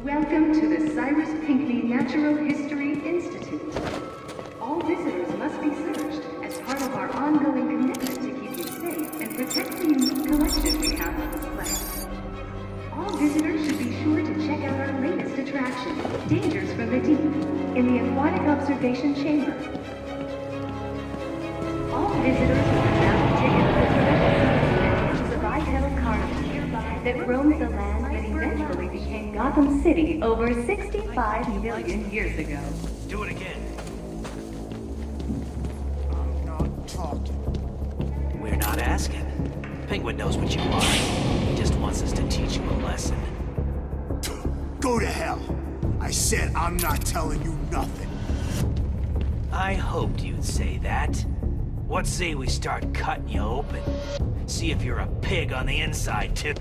Welcome to the Cyrus Pinckney Natural History Institute. All visitors must be searched as part of our ongoing commitment to keep you safe and protect the unique collection we have on display. All visitors should be sure to check out our latest attraction, Dangers from the Deep, in the Aquatic Observation Chamber. All visitors will be valid tickets for special seats and the bipedal carnival that roams the land that eventually became Gotham City over 65 million years ago. Do it again. I'm not talking. We're not asking. Penguin knows what you are. He just wants us to teach you a lesson. Go to hell. I said I'm not telling you nothing. I hoped you'd say that. What say we start cutting you open? See if you're a pig on the inside, too.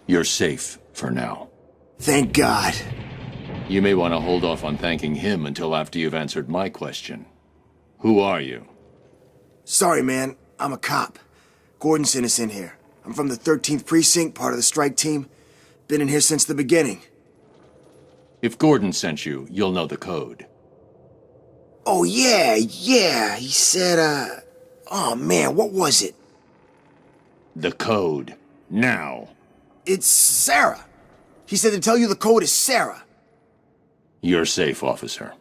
You're safe, for now. Thank God. You may want to hold off on thanking him until after you've answered my question. Who are you? Sorry, man. I'm a cop. Gordon sent us in here. I'm from the 13th Precinct, part of the strike team. Been in here since the beginning. If Gordon sent you, you'll know the code. Oh, yeah. He said, oh, man, what was it? The code. Now. It's Sarah. He said to tell you the code is Sarah. You're safe, officer.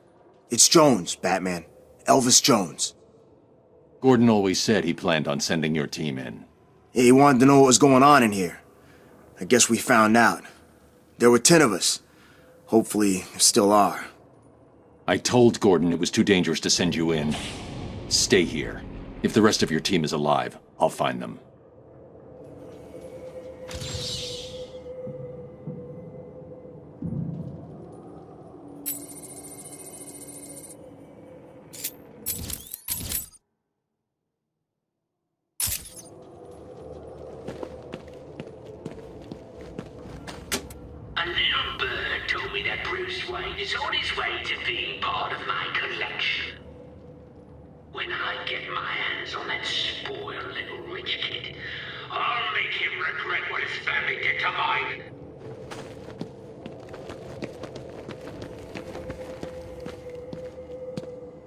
It's Jones, Batman. Elvis Jones. Gordon always said he planned on sending your team in. Yeah, he wanted to know what was going on in here. I guess we found out. There were 10 of us. Hopefully, there still are. I told Gordon it was too dangerous to send you in. Stay here. If the rest of your team is alive, I'll find them. A little bird told me that Bruce Wayne is on his way to being part of my collection. When I get my hands on that spoiled little rich kid, I'll make him regret what his family did to mine.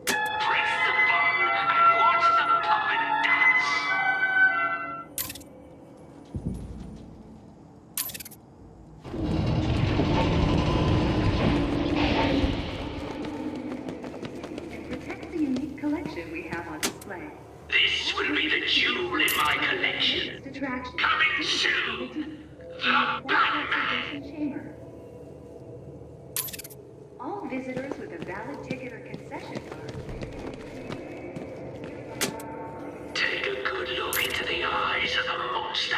Press the button and watch the puppet dance. Protect the unique collection we have on display. This will be the jewel in my collection. Latest attraction, Coming soon, the Batman. Chamber. All visitors with a valid ticket or concession card. Take a good look into the eyes of the monster.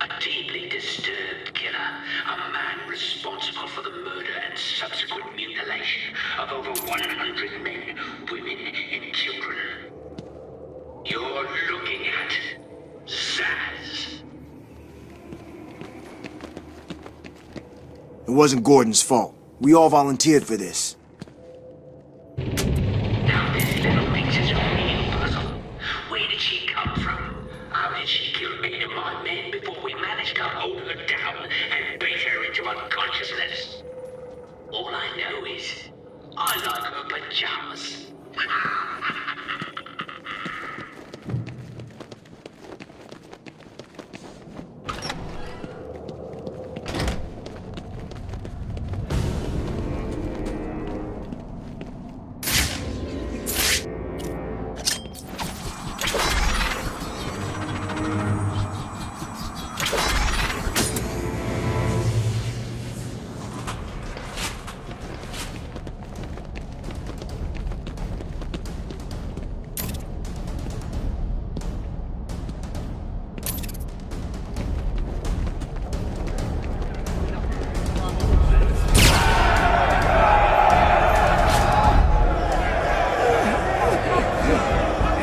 A deeply disturbed killer, a man responsible for the murder and subsequent mutilation of over 100 men, women, and children. You're looking at Zsasz. It wasn't Gordon's fault. We all volunteered for this. Now this little picture's a real puzzle. Where did she come from? How did she kill 8 of my men before we managed to hold her down and beat her into unconsciousness? All I know is, I like her pajamas.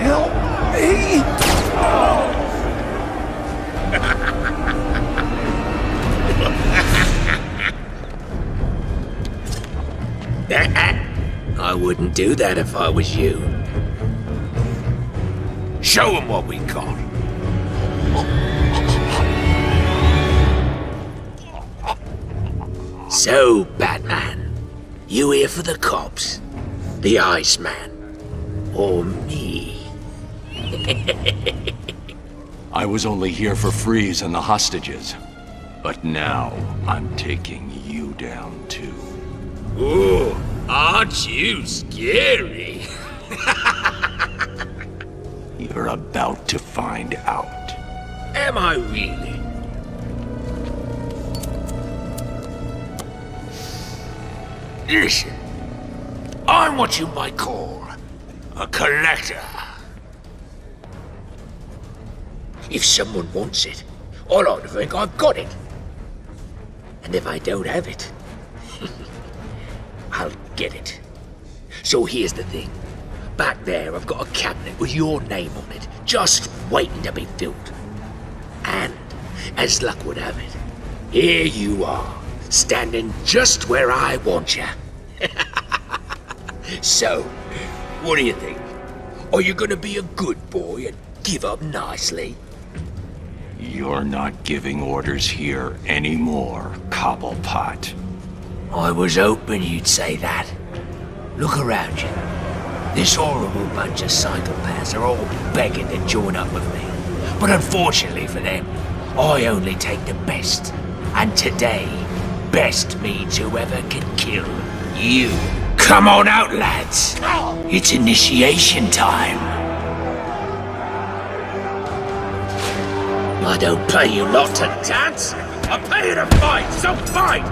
Help me! I wouldn't do that if I was you. Show him what we got. So, Batman, you here for the cops, the Iceman, or me? I was only here for Freeze and the hostages. But now, I'm taking you down too. Ooh, aren't you scary? You're about to find out. Am I really? Listen, I'm what you might call a collector. If someone wants it, I like to think I've got it. And if I don't have it, I'll get it. So here's the thing. Back there, I've got a cabinet with your name on it, just waiting to be filled. And, as luck would have it, here you are, standing just where I want you. So, what do you think? Are you gonna be a good boy and give up nicely? You're not giving orders here anymore, Cobblepot. I was hoping you'd say that. Look around you. This horrible bunch of psychopaths are all begging to join up with me. But unfortunately for them, I only take the best. And today, best means whoever can kill you. Come on out, lads. It's initiation time. I don't pay you lot to dance. I pay you to fight, so fight!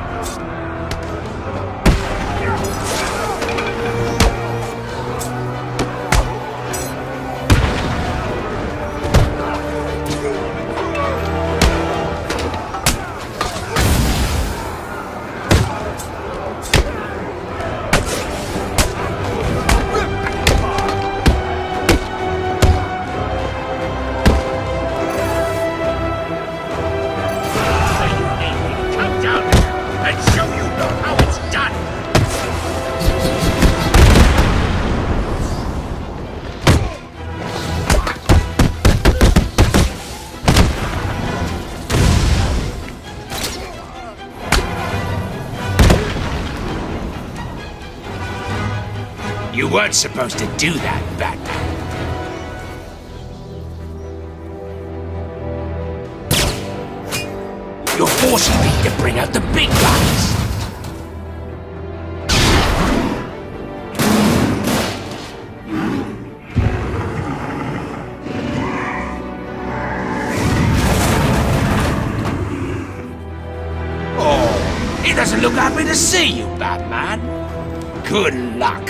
You weren't supposed to do that, Batman. You're forcing me to bring out the big guns. Oh, he doesn't look happy to see you, Batman. Good luck.